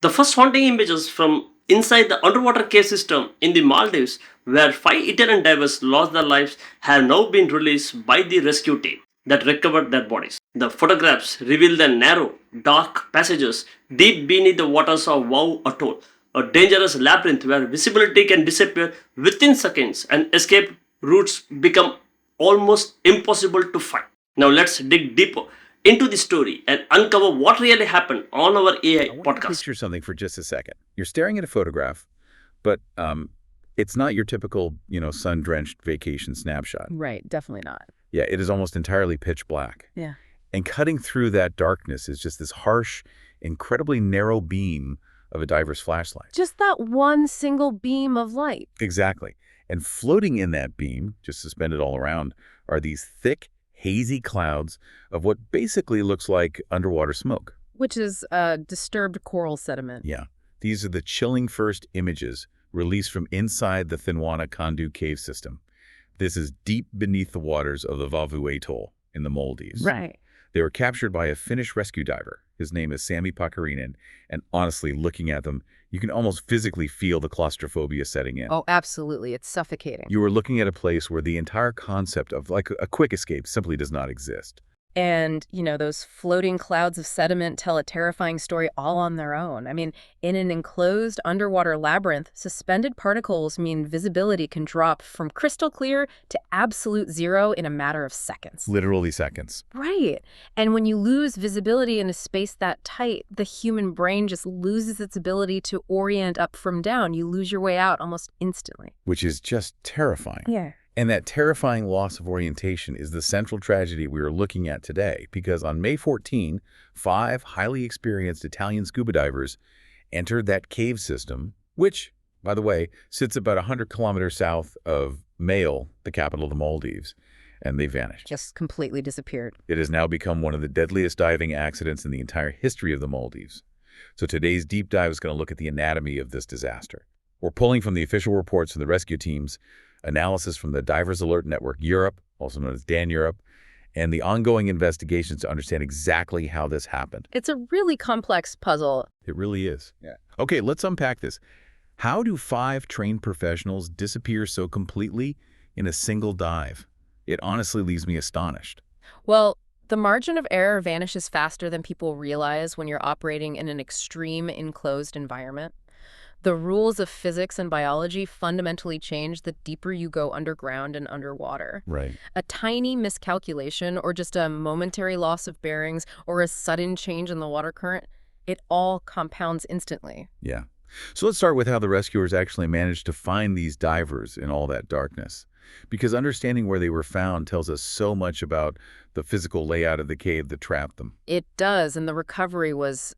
The first haunting images from inside the underwater cave system in the Maldives, where five Italian divers lost their lives, have now been released by the rescue team that recovered their bodies. The photographs reveal the narrow, dark passages deep beneath the waters of Wow Atoll, a dangerous labyrinth where visibility can disappear within seconds and escape routes become almost impossible to find. Now let's dig deeper into the story and uncover what really happened on our AI I want you to podcast. picture something for just a second. You're staring at a photograph, but it's not your typical, sun-drenched vacation snapshot. Right, definitely not. Yeah, it is almost entirely pitch black. Yeah. And cutting through that darkness is just this harsh, incredibly narrow beam of a diver's flashlight. Just that one single beam of light. Exactly. And floating in that beam, just suspended all around, are these thick, hazy clouds of what basically looks like underwater smoke. Which is disturbed coral sediment. Yeah. These are the chilling first images released from inside the Thinwana Kondu cave system. This is deep beneath the waters of the Vavu Atoll in the Maldives. Right. They were captured by a Finnish rescue diver. His name is Sami Pakarinen, and honestly, looking at them, you can almost physically feel the claustrophobia setting in. Oh, absolutely. It's suffocating. You are looking at a place where the entire concept of like a quick escape simply does not exist. And, those floating clouds of sediment tell a terrifying story all on their own. I mean, in an enclosed underwater labyrinth, suspended particles mean visibility can drop from crystal clear to absolute zero in a matter of seconds. Literally seconds. Right. And when you lose visibility in a space that tight, the human brain just loses its ability to orient up from down. You lose your way out almost instantly. Which is just terrifying. Yeah. And that terrifying loss of orientation is the central tragedy we are looking at today, because on May 14, five highly experienced Italian scuba divers entered that cave system, which, by the way, sits about 100 kilometers south of Male, the capital of the Maldives, and they vanished. Just completely disappeared. It has now become one of the deadliest diving accidents in the entire history of the Maldives. So today's deep dive is going to look at the anatomy of this disaster. We're pulling from the official reports from the rescue teams, analysis from the Divers Alert Network Europe, also known as Dan Europe, and the ongoing investigations to understand exactly how this happened. It's a really complex puzzle. It really is. Yeah. Okay, let's unpack this. How do five trained professionals disappear so completely in a single dive? It honestly leaves me astonished. Well, the margin of error vanishes faster than people realize when you're operating in an extreme enclosed environment. The rules of physics and biology fundamentally change the deeper you go underground and underwater. Right. A tiny miscalculation or just a momentary loss of bearings or a sudden change in the water current, it all compounds instantly. Yeah. So let's start with how the rescuers actually managed to find these divers in all that darkness. Because understanding where they were found tells us so much about the physical layout of the cave that trapped them. It does, and the recovery was,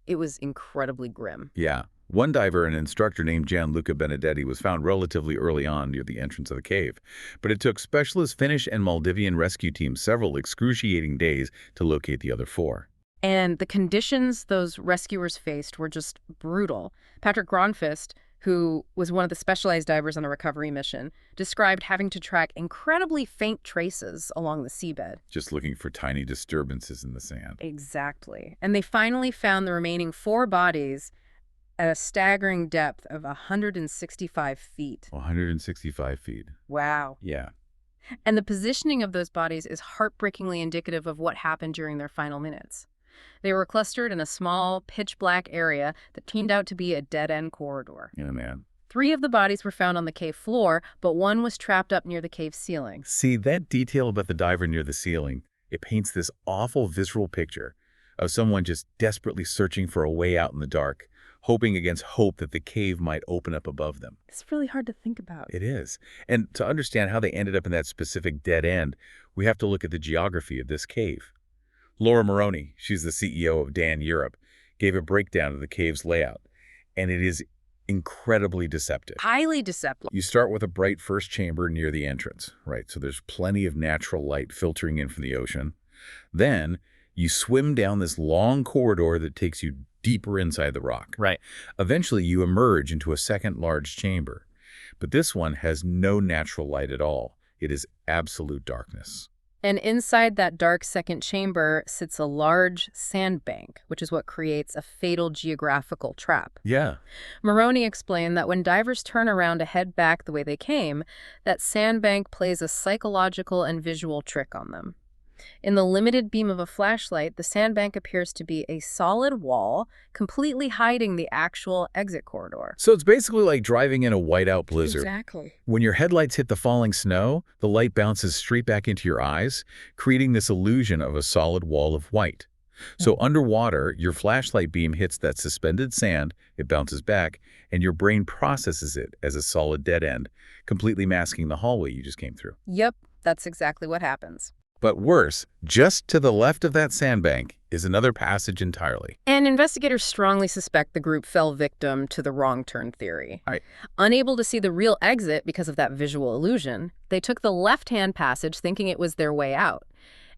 it was incredibly grim. Yeah. One diver, an instructor named Gianluca Benedetti, was found relatively early on near the entrance of the cave. But it took specialist Finnish and Maldivian rescue teams several excruciating days to locate the other four. And the conditions those rescuers faced were just brutal. Patrick Gronfist, who was one of the specialized divers on a recovery mission, described having to track incredibly faint traces along the seabed. Just looking for tiny disturbances in the sand. Exactly. And they finally found the remaining four bodies at a staggering depth of 165 feet. 165 feet. Wow. Yeah. And the positioning of those bodies is heartbreakingly indicative of what happened during their final minutes. They were clustered in a small, pitch-black area that turned out to be a dead-end corridor. Yeah, man. 3 of the bodies were found on the cave floor, but one was trapped up near the cave ceiling. See, that detail about the diver near the ceiling, it paints this awful visceral picture of someone just desperately searching for a way out in the dark, hoping against hope that the cave might open up above them. It's really hard to think about. It is. And to understand how they ended up in that specific dead end, we have to look at the geography of this cave. Laura Moroney, she's the CEO of Dan Europe, gave a breakdown of the cave's layout, and it is incredibly deceptive. Highly deceptive. You start with a bright first chamber near the entrance, right? So there's plenty of natural light filtering in from the ocean. Then you swim down this long corridor that takes you deeper inside the rock. Right. Eventually, you emerge into a second large chamber. But this one has no natural light at all. It is absolute darkness. And inside that dark second chamber sits a large sandbank, which is what creates a fatal geographical trap. Yeah. Maroney explained that when divers turn around to head back the way they came, that sandbank plays a psychological and visual trick on them. In the limited beam of a flashlight, the sandbank appears to be a solid wall, completely hiding the actual exit corridor. So it's basically like driving in a whiteout blizzard. Exactly. When your headlights hit the falling snow, the light bounces straight back into your eyes, creating this illusion of a solid wall of white. So underwater, your flashlight beam hits that suspended sand, it bounces back, and your brain processes it as a solid dead end, completely masking the hallway you just came through. Yep, that's exactly what happens. But worse, just to the left of that sandbank is another passage entirely. And investigators strongly suspect the group fell victim to the wrong turn theory. Right. Unable to see the real exit because of that visual illusion, they took the left-hand passage thinking it was their way out.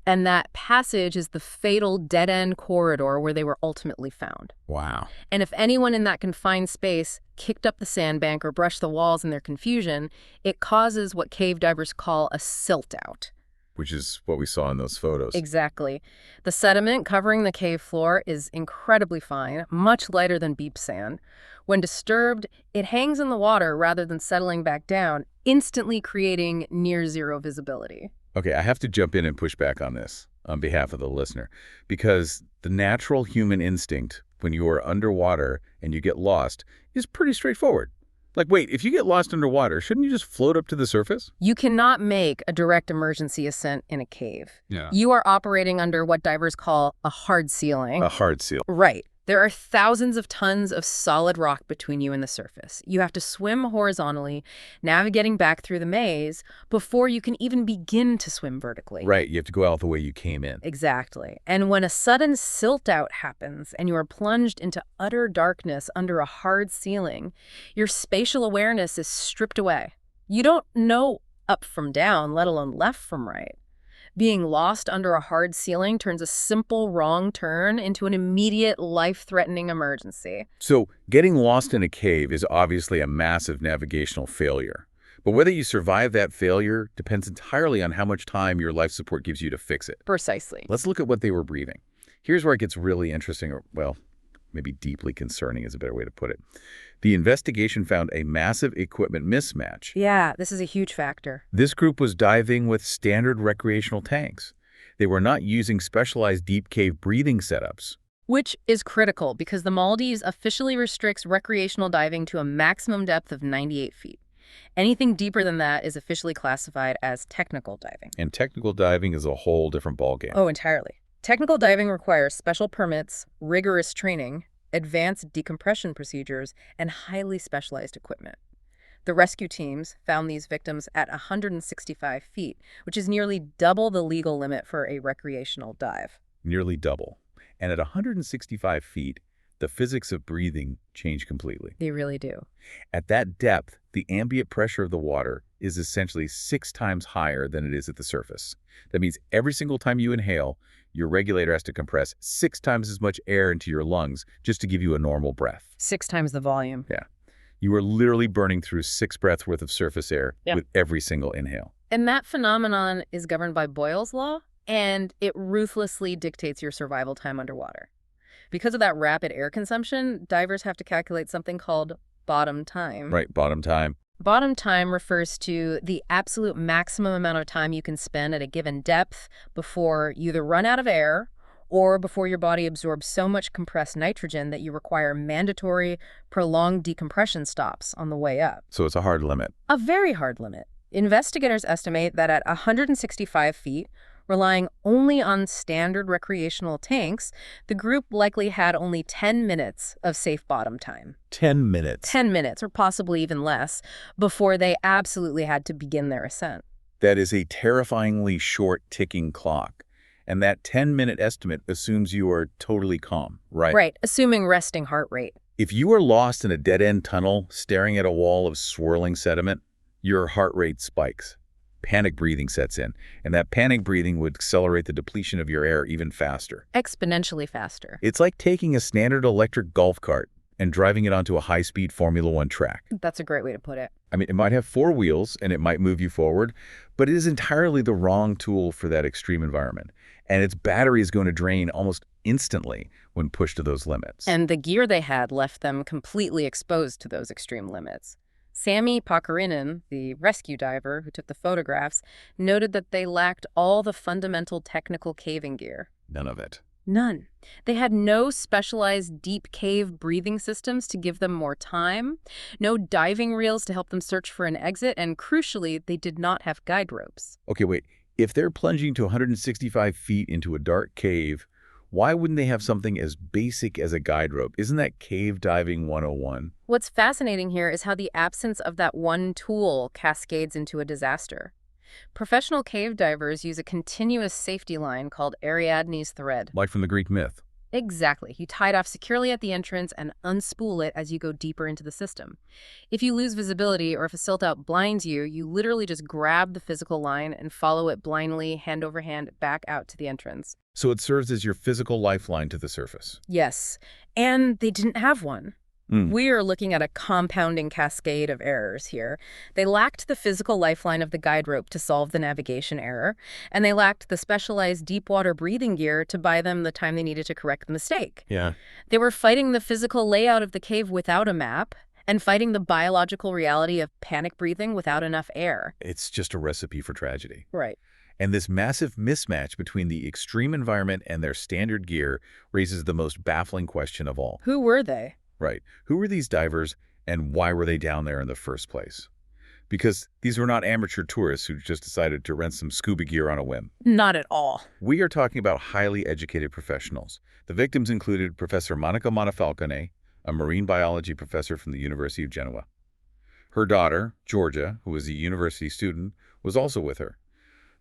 And that passage is the fatal dead-end corridor where they were ultimately found. Wow. And if anyone in that confined space kicked up the sandbank or brushed the walls in their confusion, it causes what cave divers call a silt-out. Which is what we saw in those photos. Exactly. The sediment covering the cave floor is incredibly fine, much lighter than beach sand. When disturbed, it hangs in the water rather than settling back down, instantly creating near-zero visibility. Okay, I have to jump in and push back on this on behalf of the listener, because the natural human instinct when you are underwater and you get lost is pretty straightforward. Like, wait, if you get lost underwater, shouldn't you just float up to the surface? You cannot make a direct emergency ascent in a cave. Yeah. You are operating under what divers call a hard ceiling. A hard seal. Right. There are thousands of tons of solid rock between you and the surface. You have to swim horizontally, navigating back through the maze, before you can even begin to swim vertically. Right, you have to go out the way you came in. Exactly. And when a sudden silt-out happens and you are plunged into utter darkness under a hard ceiling, your spatial awareness is stripped away. You don't know up from down, let alone left from right. Being lost under a hard ceiling turns a simple wrong turn into an immediate life-threatening emergency. So getting lost in a cave is obviously a massive navigational failure. But whether you survive that failure depends entirely on how much time your life support gives you to fix it. Precisely. Let's look at what they were breathing. Here's where it gets really interesting, or, well, maybe deeply concerning is a better way to put it. The investigation found a massive equipment mismatch. Yeah, this is a huge factor. This group was diving with standard recreational tanks. They were not using specialized deep cave breathing setups. Which is critical because the Maldives officially restricts recreational diving to a maximum depth of 98 feet. Anything deeper than that is officially classified as technical diving. And technical diving is a whole different ballgame. Oh, entirely. Technical diving requires special permits, rigorous training, advanced decompression procedures, and highly specialized equipment. The rescue teams found these victims at 165 feet, which is nearly double the legal limit for a recreational dive. Nearly double. And at 165 feet, the physics of breathing change completely. They really do. At that depth, the ambient pressure of the water is essentially 6 times higher than it is at the surface. That means every single time you inhale, your regulator has to compress 6 times as much air into your lungs just to give you a normal breath. 6 times the volume. Yeah. You are literally burning through 6 breaths worth of surface air with every single inhale. And that phenomenon is governed by Boyle's law, and it ruthlessly dictates your survival time underwater. Because of that rapid air consumption, divers have to calculate something called bottom time. Right, bottom time. Bottom time refers to the absolute maximum amount of time you can spend at a given depth before you either run out of air or before your body absorbs so much compressed nitrogen that you require mandatory, prolonged decompression stops on the way up. So it's a hard limit. A very hard limit. Investigators estimate that at 165 feet, relying only on standard recreational tanks, the group likely had only 10 minutes of safe bottom time. 10 minutes. 10 minutes, or possibly even less, before they absolutely had to begin their ascent. That is a terrifyingly short ticking clock. And that 10-minute estimate assumes you are totally calm, right? Right, assuming resting heart rate. If you are lost in a dead-end tunnel staring at a wall of swirling sediment, your heart rate spikes. Panic breathing sets in, and that panic breathing would accelerate the depletion of your air even faster. Exponentially faster. It's like taking a standard electric golf cart and driving it onto a high-speed Formula One track. That's a great way to put it. I mean, it might have four wheels and it might move you forward, but it is entirely the wrong tool for that extreme environment. And its battery is going to drain almost instantly when pushed to those limits. And the gear they had left them completely exposed to those extreme limits. Sami Pakarinen, the rescue diver who took the photographs, noted that they lacked all the fundamental technical caving gear. None of it. None. They had no specialized deep cave breathing systems to give them more time, no diving reels to help them search for an exit, and crucially, they did not have guide ropes. Okay, wait. If they're plunging to 165 feet into a dark cave, why wouldn't they have something as basic as a guide rope? Isn't that cave diving 101? What's fascinating here is how the absence of that one tool cascades into a disaster. Professional cave divers use a continuous safety line called Ariadne's thread. Like from the Greek myth. Exactly. You tie it off securely at the entrance and unspool it as you go deeper into the system. If you lose visibility or if a silt out blinds you, you literally just grab the physical line and follow it blindly, hand over hand, back out to the entrance. So it serves as your physical lifeline to the surface. Yes, and they didn't have one. We are looking at a compounding cascade of errors here. They lacked the physical lifeline of the guide rope to solve the navigation error, and they lacked the specialized deep water breathing gear to buy them the time they needed to correct the mistake. Yeah. They were fighting the physical layout of the cave without a map and fighting the biological reality of panic breathing without enough air. It's just a recipe for tragedy. Right. And this massive mismatch between the extreme environment and their standard gear raises the most baffling question of all. Who were they? Right. Who were these divers and why were they down there in the first place? Because these were not amateur tourists who just decided to rent some scuba gear on a whim. Not at all. We are talking about highly educated professionals. The victims included Professor Monica Monfalcone, a marine biology professor from the University of Genoa. Her daughter, Georgia, who was a university student, was also with her.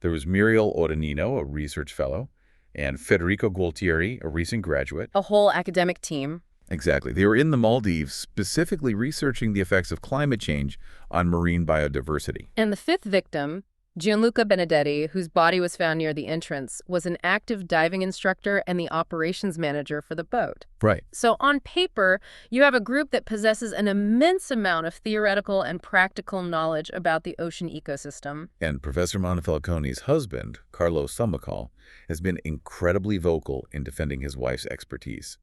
There was Muriel Odanino, a research fellow, and Federico Gualtieri, a recent graduate. A whole academic team. Exactly. They were in the Maldives, specifically researching the effects of climate change on marine biodiversity. And the fifth victim, Gianluca Benedetti, whose body was found near the entrance, was an active diving instructor and the operations manager for the boat. Right. So on paper, you have a group that possesses an immense amount of theoretical and practical knowledge about the ocean ecosystem. And Professor Monfalcone's husband, Carlos Samacal, has been incredibly vocal in defending his wife's expertise.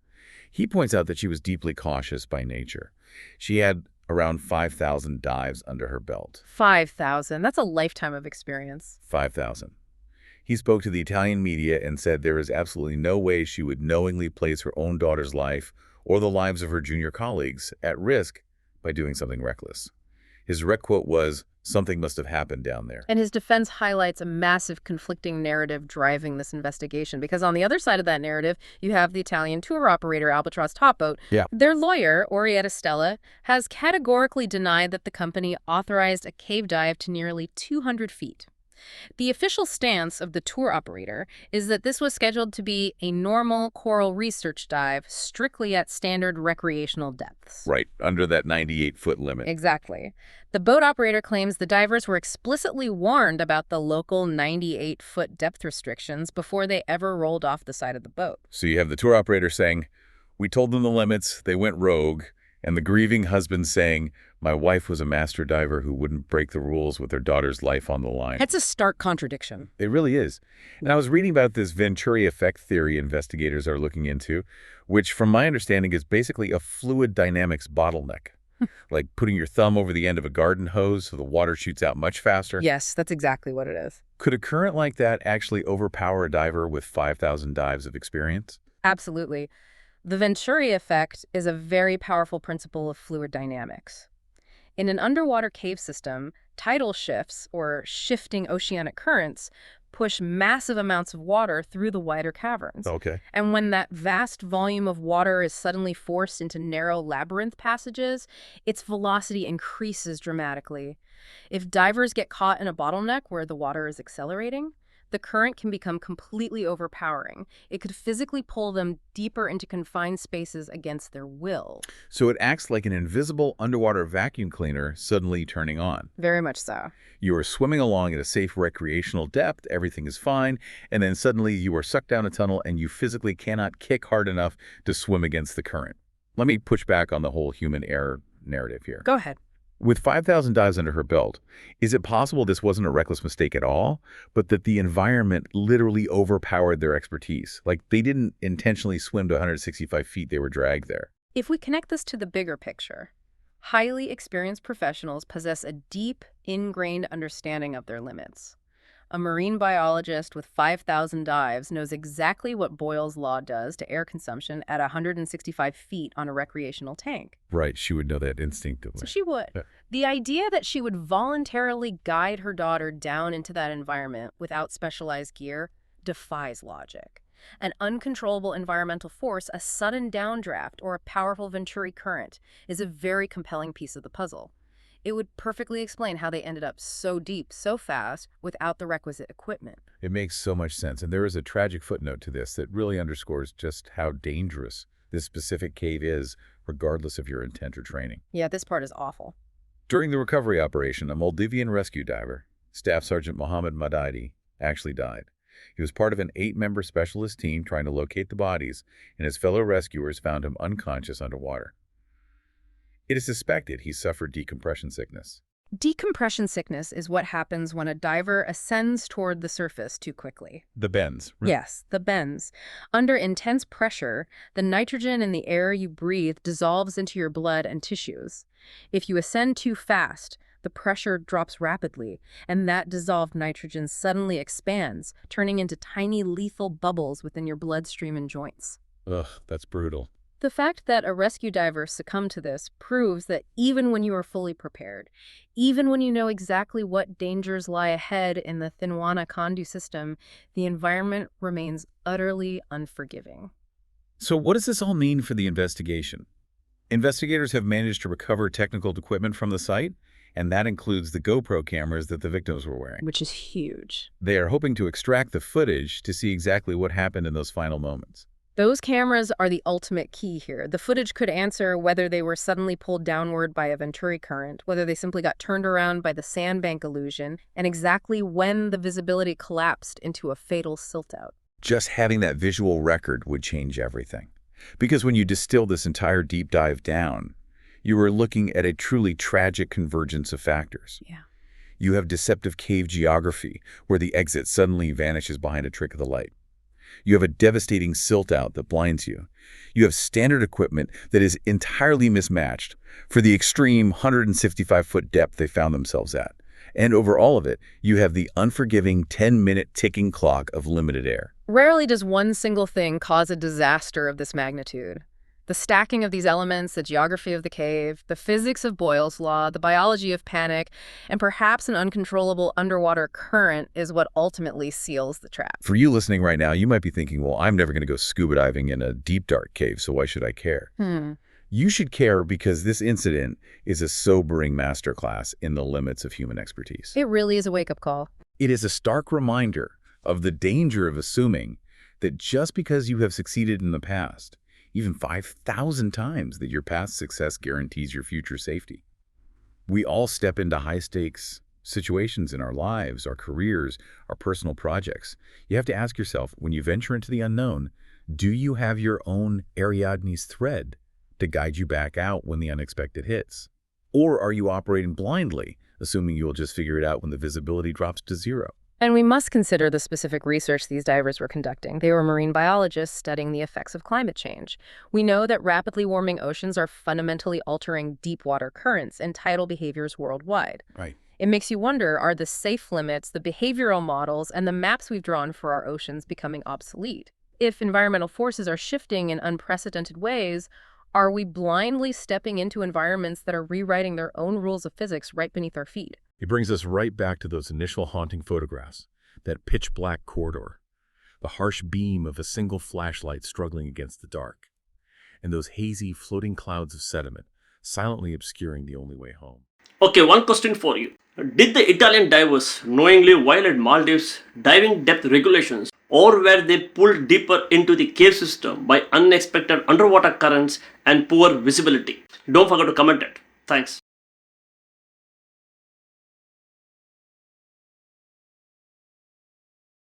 He points out that she was deeply cautious by nature. She had around 5,000 dives under her belt. 5,000. That's a lifetime of experience. 5,000. He spoke to the Italian media and said there is absolutely no way she would knowingly place her own daughter's life or the lives of her junior colleagues at risk by doing something reckless. His direct quote was, "Something must have happened down there." And his defense highlights a massive conflicting narrative driving this investigation, because on the other side of that narrative, you have the Italian tour operator Albatross Top Boat. Yeah. Their lawyer, Orietta Stella, has categorically denied that the company authorized a cave dive to nearly 200 feet. The official stance of the tour operator is that this was scheduled to be a normal coral research dive strictly at standard recreational depths. Right, under that 98-foot limit. Exactly. The boat operator claims the divers were explicitly warned about the local 98-foot depth restrictions before they ever rolled off the side of the boat. So you have the tour operator saying, "We told them the limits, they went rogue," and the grieving husband saying, "My wife was a master diver who wouldn't break the rules with her daughter's life on the line." That's a stark contradiction. It really is. And I was reading about this Venturi effect theory investigators are looking into, which from my understanding is basically a fluid dynamics bottleneck. Like putting your thumb over the end of a garden hose so the water shoots out much faster. Yes, that's exactly what it is. Could a current like that actually overpower a diver with 5,000 dives of experience? Absolutely. The Venturi effect is a very powerful principle of fluid dynamics. In an underwater cave system, tidal shifts, or shifting oceanic currents, push massive amounts of water through the wider caverns. Okay. And when that vast volume of water is suddenly forced into narrow labyrinth passages, its velocity increases dramatically. If divers get caught in a bottleneck where the water is accelerating, the current can become completely overpowering. It could physically pull them deeper into confined spaces against their will. So it acts like an invisible underwater vacuum cleaner suddenly turning on. Very much so. You are swimming along at a safe recreational depth, everything is fine, and then suddenly you are sucked down a tunnel and you physically cannot kick hard enough to swim against the current. Let me push back on the whole human error narrative here. Go ahead. With 5,000 dives under her belt, is it possible this wasn't a reckless mistake at all, but that the environment literally overpowered their expertise? Like they didn't intentionally swim to 165 feet, they were dragged there. If we connect this to the bigger picture, highly experienced professionals possess a deep, ingrained understanding of their limits. A marine biologist with 5,000 dives knows exactly what Boyle's law does to air consumption at 165 feet on a recreational tank. Right, she would know that instinctively. So she would. Yeah. The idea that she would voluntarily guide her daughter down into that environment without specialized gear defies logic. An uncontrollable environmental force, a sudden downdraft, or a powerful Venturi current is a very compelling piece of the puzzle. It would perfectly explain how they ended up so deep, so fast, without the requisite equipment. It makes so much sense, and there is a tragic footnote to this that really underscores just how dangerous this specific cave is, regardless of your intent or training. Yeah, this part is awful. During the recovery operation, a Maldivian rescue diver, Staff Sergeant Mohammed Madaidi, actually died. He was part of an 8-member specialist team trying to locate the bodies, and his fellow rescuers found him unconscious underwater. It is suspected he suffered decompression sickness. Decompression sickness is what happens when a diver ascends toward the surface too quickly. The bends. Yes, the bends. Under intense pressure, the nitrogen in the air you breathe dissolves into your blood and tissues. If you ascend too fast, the pressure drops rapidly, and that dissolved nitrogen suddenly expands, turning into tiny lethal bubbles within your bloodstream and joints. Ugh, that's brutal. The fact that a rescue diver succumbed to this proves that even when you are fully prepared, even when you know exactly what dangers lie ahead in the Thinwana Kondu system, the environment remains utterly unforgiving. So what does this all mean for the investigation? Investigators have managed to recover technical equipment from the site, and that includes the GoPro cameras that the victims were wearing. Which is huge. They are hoping to extract the footage to see exactly what happened in those final moments. Those cameras are the ultimate key here. The footage could answer whether they were suddenly pulled downward by a Venturi current, whether they simply got turned around by the sandbank illusion, and exactly when the visibility collapsed into a fatal silt-out. Just having that visual record would change everything. Because when you distill this entire deep dive down, you are looking at a truly tragic convergence of factors. Yeah. You have deceptive cave geography, where the exit suddenly vanishes behind a trick of the light. You have a devastating silt-out that blinds you. You have standard equipment that is entirely mismatched for the extreme 165-foot depth they found themselves at. And over all of it, you have the unforgiving 10-minute ticking clock of limited air. Rarely does one single thing cause a disaster of this magnitude. The stacking of these elements, the geography of the cave, the physics of Boyle's law, the biology of panic, and perhaps an uncontrollable underwater current is what ultimately seals the trap. For you listening right now, you might be thinking, well, I'm never going to go scuba diving in a deep, dark cave, so why should I care? You should care because this incident is a sobering masterclass in the limits of human expertise. It really is a wake-up call. It is a stark reminder of the danger of assuming that just because you have succeeded in the past, even 5,000 times, that your past success guarantees your future safety. We all step into high-stakes situations in our lives, our careers, our personal projects. You have to ask yourself, when you venture into the unknown, do you have your own Ariadne's thread to guide you back out when the unexpected hits? Or are you operating blindly, assuming you'll just figure it out when the visibility drops to zero? And we must consider the specific research these divers were conducting. They were marine biologists studying the effects of climate change. We know that rapidly warming oceans are fundamentally altering deep water currents and tidal behaviors worldwide. Right. It makes you wonder, are the safe limits, the behavioral models, and the maps we've drawn for our oceans becoming obsolete? If environmental forces are shifting in unprecedented ways, are we blindly stepping into environments that are rewriting their own rules of physics right beneath our feet? It brings us right back to those initial haunting photographs, that pitch-black corridor, the harsh beam of a single flashlight struggling against the dark, and those hazy floating clouds of sediment silently obscuring the only way home. Okay, one question for you. Did the Italian divers knowingly violate Maldives' diving depth regulations, or were they pulled deeper into the cave system by unexpected underwater currents and poor visibility? Don't forget to comment it. Thanks.